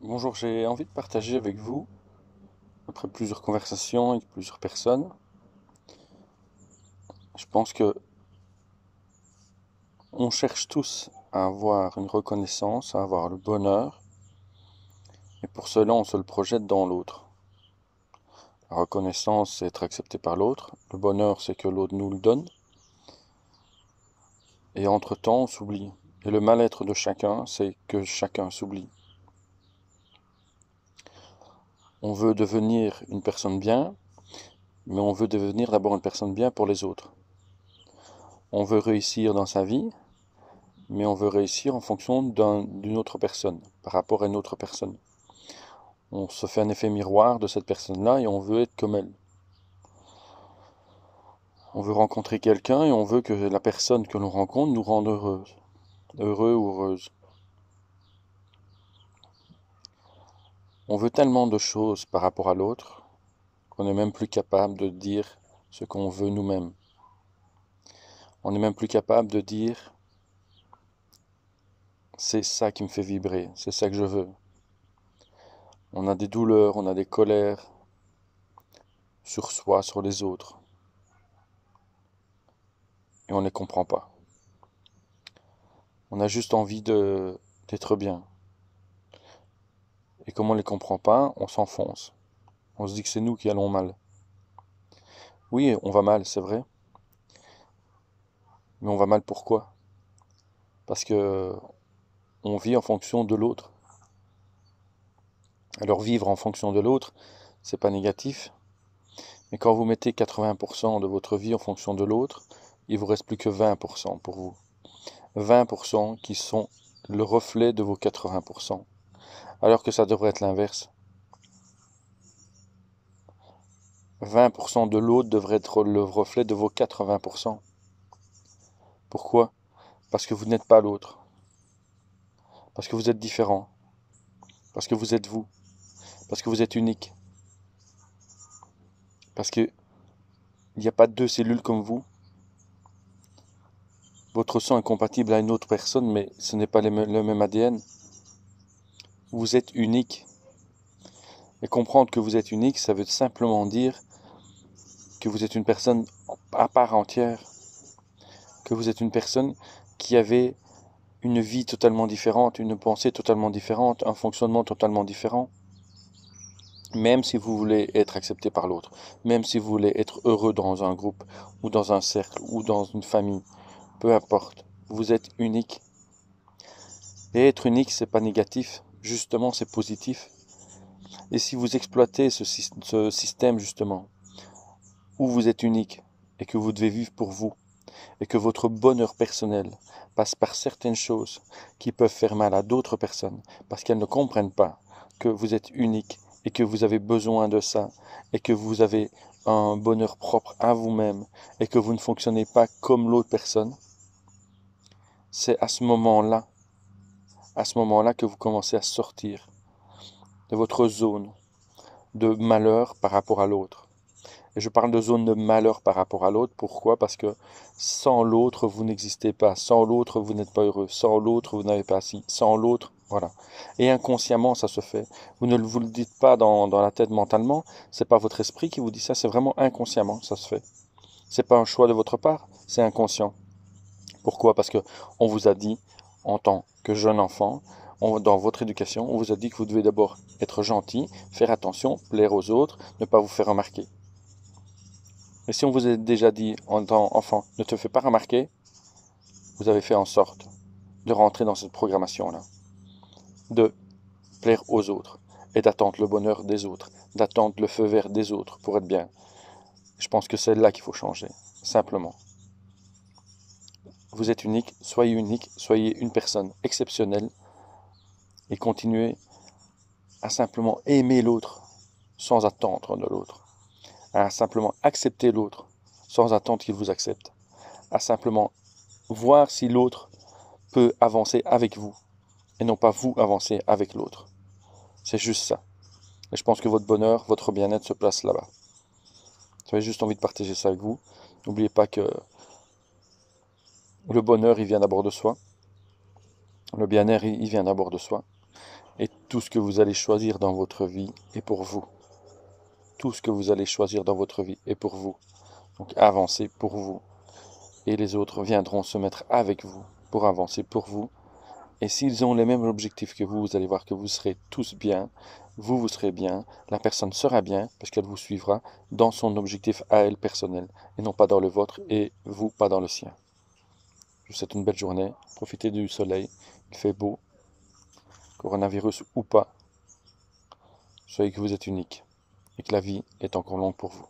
Bonjour, j'ai envie de partager avec vous, après plusieurs conversations avec plusieurs personnes, je pense que on cherche tous à avoir une reconnaissance, à avoir le bonheur, et pour cela on se le projette dans l'autre. La reconnaissance, c'est être accepté par l'autre, le bonheur, c'est que l'autre nous le donne, et entre-temps on s'oublie. Et le mal-être de chacun, c'est que chacun s'oublie. On veut devenir une personne bien, mais on veut devenir d'abord une personne bien pour les autres. On veut réussir dans sa vie, mais on veut réussir en fonction d'une autre personne, par rapport à une autre personne. On se fait un effet miroir de cette personne-là et on veut être comme elle. On veut rencontrer quelqu'un et on veut que la personne que l'on rencontre nous rende heureuse, heureux ou heureuse. On veut tellement de choses par rapport à l'autre qu'on n'est même plus capable de dire ce qu'on veut nous-mêmes. On n'est même plus capable de dire c'est ça qui me fait vibrer, c'est ça que je veux. On a des douleurs, on a des colères sur soi, sur les autres, et on ne les comprend pas. On a juste envie d'être bien. Et comme on ne les comprend pas, on s'enfonce. On se dit que c'est nous qui allons mal. Oui, on va mal, c'est vrai. Mais on va mal pourquoi? Parce que on vit en fonction de l'autre. Alors vivre en fonction de l'autre, c'est pas négatif. Mais quand vous mettez 80% de votre vie en fonction de l'autre, il vous reste plus que 20% pour vous. 20% qui sont le reflet de vos 80%. Alors que ça devrait être l'inverse. 20% de l'autre devrait être le reflet de vos 80%. Pourquoi? Parce que vous n'êtes pas l'autre. Parce que vous êtes différent. Parce que vous êtes vous. Parce que vous êtes unique. Parce que il n'y a pas deux cellules comme vous. Votre sang est compatible à une autre personne, mais ce n'est pas le même ADN. Vous êtes unique. Et comprendre que vous êtes unique, ça veut simplement dire que vous êtes une personne à part entière. Que vous êtes une personne qui avait une vie totalement différente, une pensée totalement différente, un fonctionnement totalement différent. Même si vous voulez être accepté par l'autre, même si vous voulez être heureux dans un groupe, ou dans un cercle, ou dans une famille, peu importe, vous êtes unique. Et être unique, c'est pas négatif, justement, c'est positif. Et si vous exploitez ce système, justement, où vous êtes unique, et que vous devez vivre pour vous, et que votre bonheur personnel passe par certaines choses qui peuvent faire mal à d'autres personnes, parce qu'elles ne comprennent pas que vous êtes unique, et que vous avez besoin de ça, et que vous avez un bonheur propre à vous-même, et que vous ne fonctionnez pas comme l'autre personne, c'est à ce moment-là que vous commencez à sortir de votre zone de malheur par rapport à l'autre. Et je parle de zone de malheur par rapport à l'autre. Pourquoi? Parce que sans l'autre, vous n'existez pas. Sans l'autre, vous n'êtes pas heureux. Sans l'autre, vous n'avez pas assis. Sans l'autre, voilà. Et inconsciemment, ça se fait. Vous ne vous le dites pas dans la tête mentalement. C'est pas votre esprit qui vous dit ça. C'est vraiment inconsciemment, ça se fait. C'est pas un choix de votre part. C'est inconscient. Pourquoi? Parce que on vous a dit, en tant que jeune enfant, dans votre éducation, on vous a dit que vous devez d'abord être gentil, faire attention, plaire aux autres, ne pas vous faire remarquer. Et si on vous a déjà dit en tant qu'enfant, ne te fais pas remarquer, vous avez fait en sorte de rentrer dans cette programmation-là, de plaire aux autres et d'attendre le bonheur des autres, d'attendre le feu vert des autres pour être bien. Je pense que c'est là qu'il faut changer, simplement. Vous êtes unique, soyez une personne exceptionnelle et continuez à simplement aimer l'autre sans attendre de l'autre, à simplement accepter l'autre sans attendre qu'il vous accepte, à simplement voir si l'autre peut avancer avec vous et non pas vous avancer avec l'autre. C'est juste ça. Et je pense que votre bonheur, votre bien-être se place là-bas. J'avais juste envie de partager ça avec vous. N'oubliez pas que le bonheur, il vient d'abord de soi. Le bien-être, il vient d'abord de soi. Et tout ce que vous allez choisir dans votre vie est pour vous. Tout ce que vous allez choisir dans votre vie est pour vous. Donc avancez pour vous. Et les autres viendront se mettre avec vous pour avancer pour vous. Et s'ils ont les mêmes objectifs que vous allez voir que vous serez tous bien, vous serez bien, la personne sera bien parce qu'elle vous suivra dans son objectif à elle personnel et non pas dans le vôtre et vous pas dans le sien. Je vous souhaite une belle journée, profitez du soleil, il fait beau, coronavirus ou pas, soyez que vous êtes unique et que la vie est encore longue pour vous.